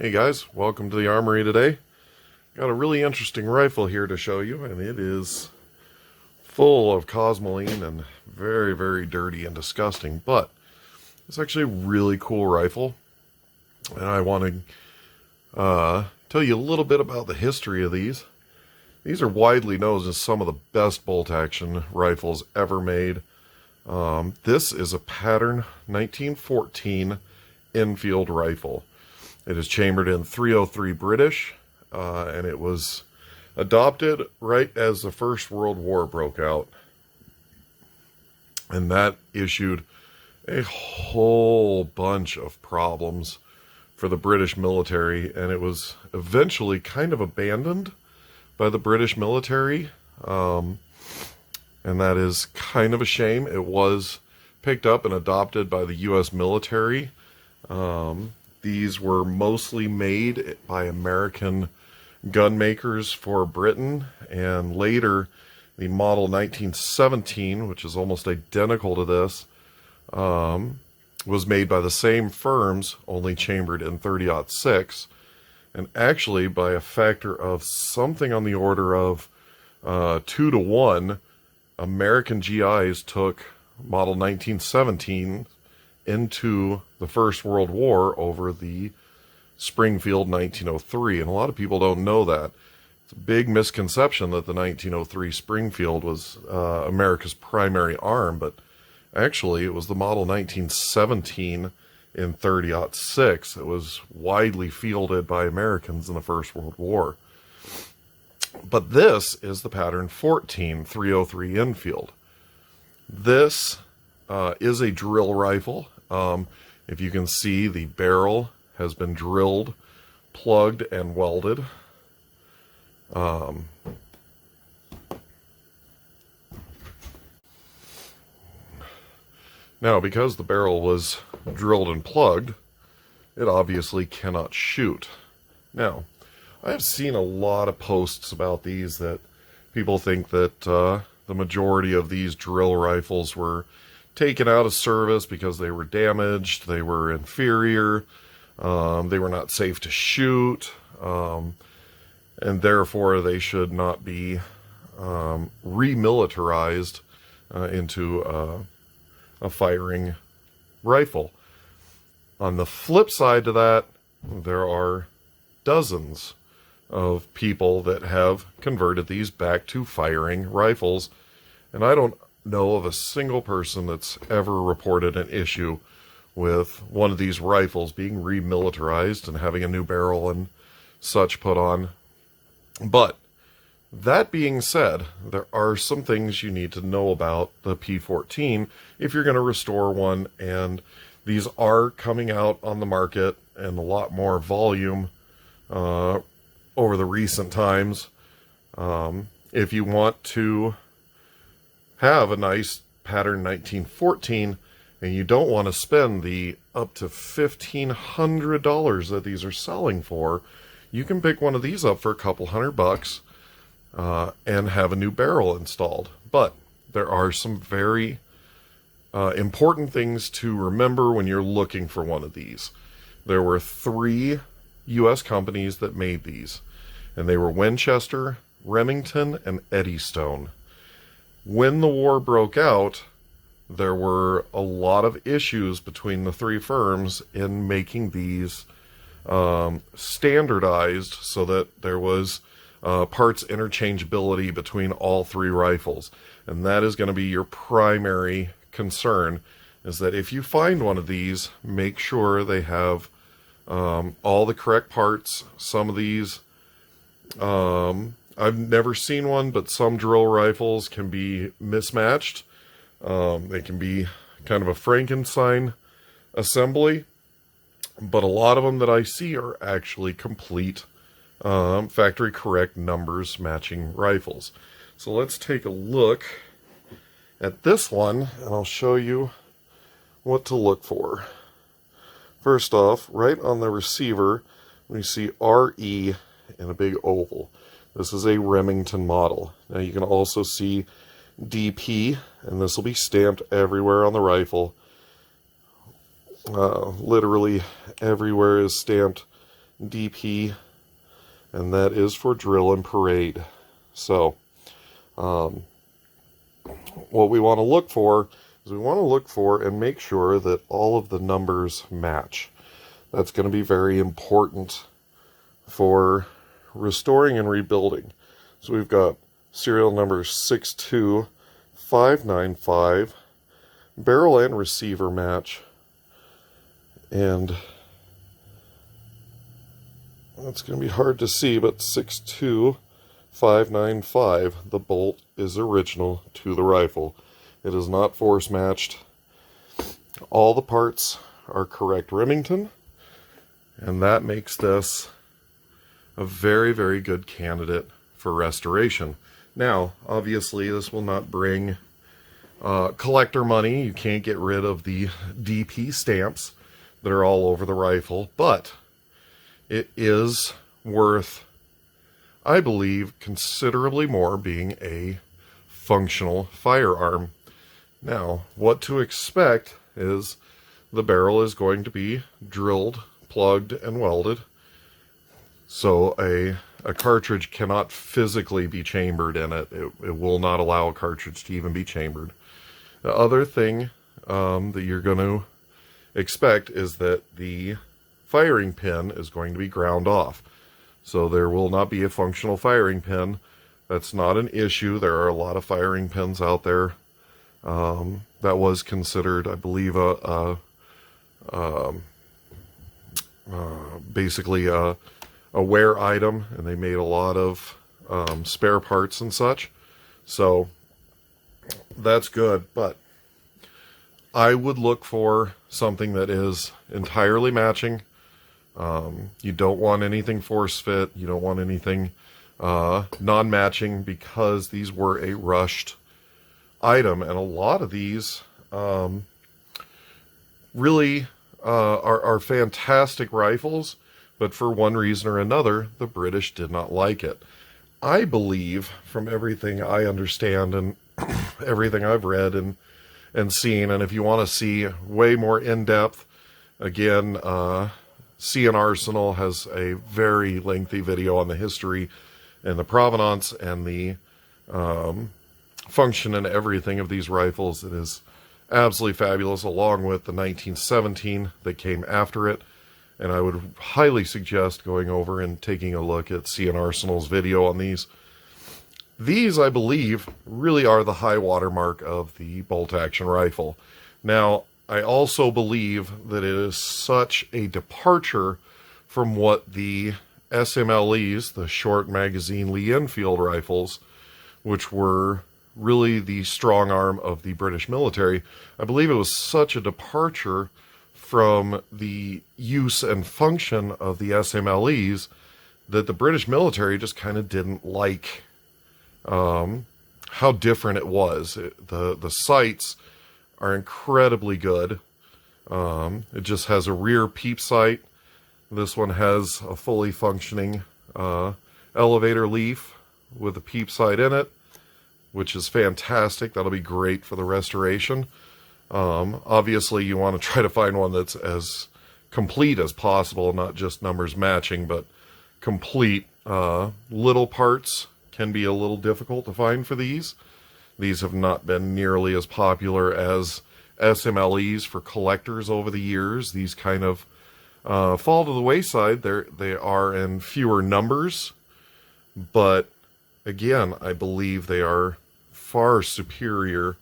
Hey guys, welcome to the armory today. Got a really interesting rifle here to show you, and it is full of cosmoline and very, very dirty and disgusting, but it's actually a really cool rifle, and I want to tell you a little bit about the history of these. These are widely known as some of the best bolt-action rifles ever made. This is a pattern 1914 Enfield rifle. It is chambered in .303 British, and it was adopted right as the First World War broke out. And that issued a whole bunch of problems for the British military, and it was eventually kind of abandoned by the British military, and that is kind of a shame. It was picked up and adopted by the U.S. military. These were mostly made by American gun makers for Britain, and later the model 1917, which is almost identical to this, was made by the same firms, only chambered in .30-06, and actually by a factor of something on the order of 2 to 1, American GIs took model 1917 into the First World War over the Springfield 1903, and a lot of people don't know that. It's a big misconception that the 1903 Springfield was America's primary arm, but actually it was the model 1917 in .30-06 that was widely fielded by Americans in the First World War. But this is the pattern 14 .303 Enfield. This is a drill rifle. If you can see, the barrel has been drilled, plugged, and welded. Now, because the barrel was drilled and plugged, it obviously cannot shoot. Now, I have seen a lot of posts about these that people think that the majority of these drill rifles were taken out of service because they were damaged, they were inferior, they were not safe to shoot, and therefore they should not be remilitarized into a firing rifle. On the flip side to that, there are dozens of people that have converted these back to firing rifles, and I don't know of a single person that's ever reported an issue with one of these rifles being remilitarized and having a new barrel and such put on. But that being said, there are some things you need to know about the P14 if you're going to restore one, and these are coming out on the market in a lot more volume over the recent times. If you want to have a nice pattern 1914 and you don't want to spend the up to $1,500 that these are selling for, you can pick one of these up for a couple $100 and have a new barrel installed. But there are some very important things to remember when you're looking for one of these. There were 3 U.S. companies that made these, and they were Winchester, Remington, and Eddystone. When the war broke out, there were a lot of issues between the 3 firms in making these standardized so that there was parts interchangeability between all 3 rifles. And that is going to be your primary concern, is that if you find one of these, make sure they have all the correct parts. Some of these, I've never seen one, but some drill rifles can be mismatched. They can be kind of a Frankenstein assembly, but a lot of them that I see are actually complete factory correct numbers matching rifles. So let's take a look at this one, and I'll show you what to look for. First off, right on the receiver, we see RE in a big oval. This is a Remington model. Now you can also see DP, and this will be stamped everywhere on the rifle. Literally everywhere is stamped DP, and that is for drill and parade. So, what we want to look for is we want to look for and make sure that all of the numbers match. That's going to be very important for restoring and rebuilding. So we've got serial number 62595, barrel and receiver match, and that's going to be hard to see, but 62595, the bolt is original to the rifle. It is not force matched. All the parts are correct Remington, and that makes this a very, very good candidate for restoration. Now, obviously, this will not bring collector money. You can't get rid of the DP stamps that are all over the rifle, but it is worth, I believe, considerably more being a functional firearm. Now, what to expect is the barrel is going to be drilled, plugged, and welded. So a cartridge cannot physically be chambered in it. It will not allow a cartridge to even be chambered. The other thing that you're going to expect is that the firing pin is going to be ground off. So there will not be a functional firing pin. That's not an issue. There are a lot of firing pins out there. That was considered, I believe, basically a wear item, and they made a lot of spare parts and such. So that's good, but I would look for something that is entirely matching. You don't want anything force fit. You don't want anything non-matching, because these were a rushed item, and a lot of these really are fantastic rifles, but for one reason or another, the British did not like it. I believe, from everything I understand and everything I've read and seen, and if you want to see way more in-depth, again, Sea and Arsenal has a very lengthy video on the history and the provenance and the function and everything of these rifles. It is absolutely fabulous, along with the 1917 that came after it. And I would highly suggest going over and taking a look at Sea and Arsenal's video on these. These, I believe, really are the high watermark of the bolt-action rifle. Now, I also believe that it is such a departure from what the SMLEs, the short magazine Lee-Enfield rifles, which were really the strong arm of the British military. I believe it was such a departure from the use and function of the SMLEs that the British military just kind of didn't like how different it was. The sights are incredibly good. It just has a rear peep sight. This one has a fully functioning elevator leaf with a peep sight in it, which is fantastic. That'll be great for the restoration. Obviously, you want to try to find one that's as complete as possible, not just numbers matching, but complete. Little parts can be a little difficult to find for these. These have not been nearly as popular as SMLEs for collectors over the years. These kind of fall to the wayside. They are in fewer numbers, but again, I believe they are far superior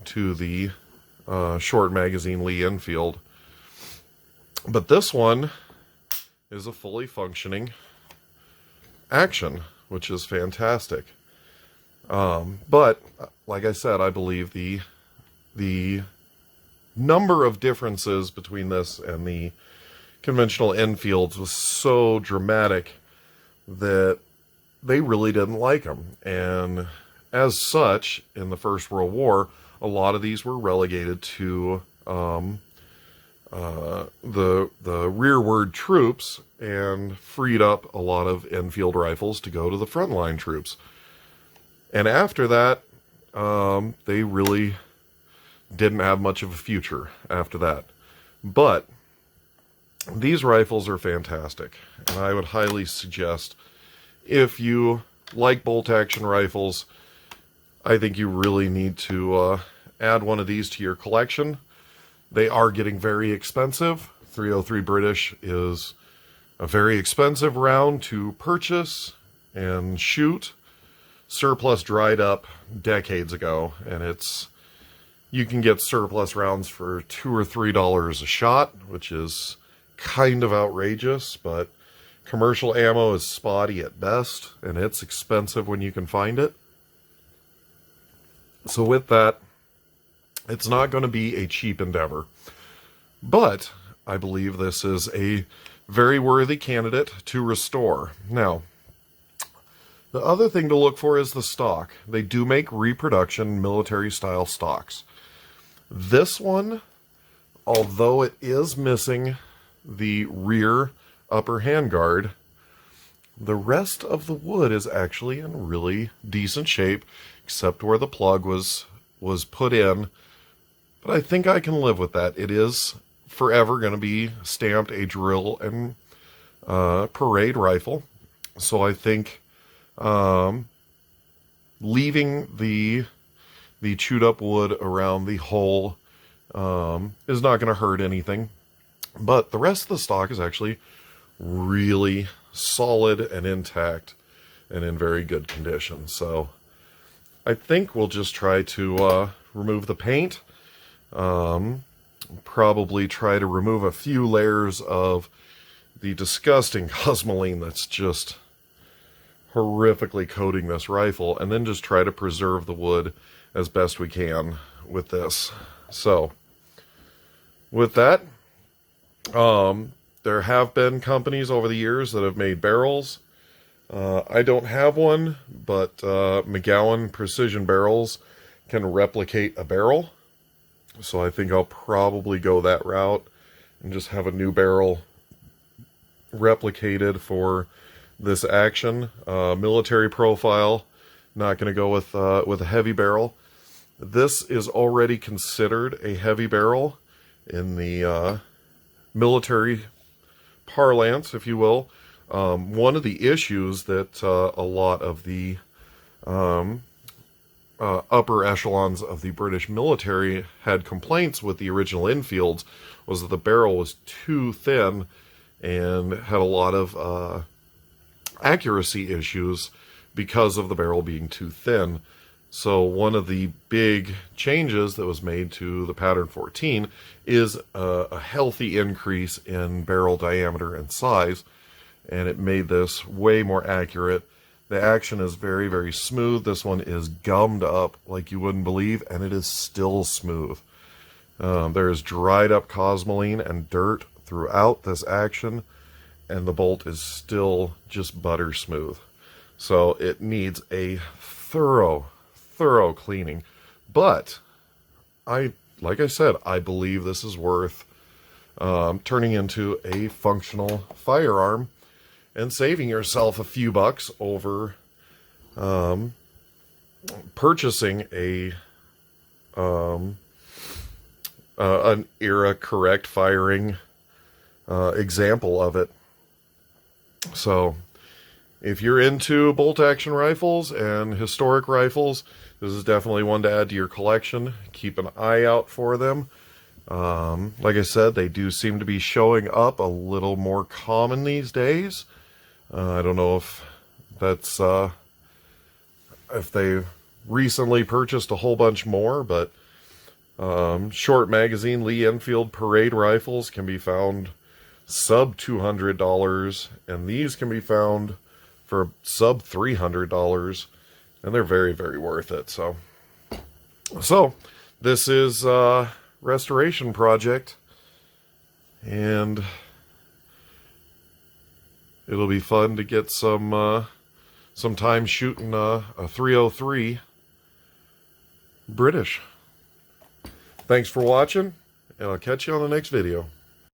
to the short magazine Lee-Enfield. But this one is a fully functioning action, which is fantastic. But like I said, I believe the number of differences between this and the conventional Enfields was so dramatic that they really didn't like them. And as such, in the First World War, a lot of these were relegated to the rearward troops, and freed up a lot of Enfield rifles to go to the frontline troops. And after that, they really didn't have much of a future after that. But these rifles are fantastic, and I would highly suggest, if you like bolt-action rifles, I think you really need to add one of these to your collection. They are getting very expensive. 303 British is a very expensive round to purchase and shoot. Surplus dried up decades ago, and you can get surplus rounds for $2 or $3 a shot, which is kind of outrageous, but commercial ammo is spotty at best, and it's expensive when you can find it. So with that, it's not going to be a cheap endeavor, but I believe this is a very worthy candidate to restore. Now, the other thing to look for is the stock. They do make reproduction military-style stocks. This one, although it is missing the rear upper handguard, the rest of the wood is actually in really decent shape, except where the plug was put in. But I think I can live with that. It is forever going to be stamped a drill and parade rifle. So I think leaving the chewed up wood around the hole is not going to hurt anything. But the rest of the stock is actually really solid and intact and in very good condition. So I think we'll just try to remove the paint. Probably try to remove a few layers of the disgusting cosmoline that's just horrifically coating this rifle, and then just try to preserve the wood as best we can with this. So with that, there have been companies over the years that have made barrels. I don't have one, but McGowan Precision Barrels can replicate a barrel. So I think I'll probably go that route and just have a new barrel replicated for this action. Military profile, not going to go with a heavy barrel. This is already considered a heavy barrel in the military parlance, if you will. One of the issues that a lot of the upper echelons of the British military had complaints with the original Enfields was that the barrel was too thin and had a lot of accuracy issues because of the barrel being too thin. So one of the big changes that was made to the Pattern 14 is a healthy increase in barrel diameter and size, and it made this way more accurate. The action is very, very smooth. This one is gummed up like you wouldn't believe, and it is still smooth. There is dried up cosmoline and dirt throughout this action, and the bolt is still just butter smooth. So it needs a thorough cleaning. But like I said, I believe this is worth turning into a functional firearm and saving yourself a few bucks over purchasing an era correct firing example of it. So if you're into bolt action rifles and historic rifles, this is definitely one to add to your collection. Keep an eye out for them. Like I said, they do seem to be showing up a little more common these days. I don't know if that's if they recently purchased a whole bunch more, but short magazine Lee Enfield parade rifles can be found sub $200, and these can be found for sub $300, and they're very, very worth it. So this is a restoration project, and it'll be fun to get some time shooting a 303 British. Thanks for watching, and I'll catch you on the next video.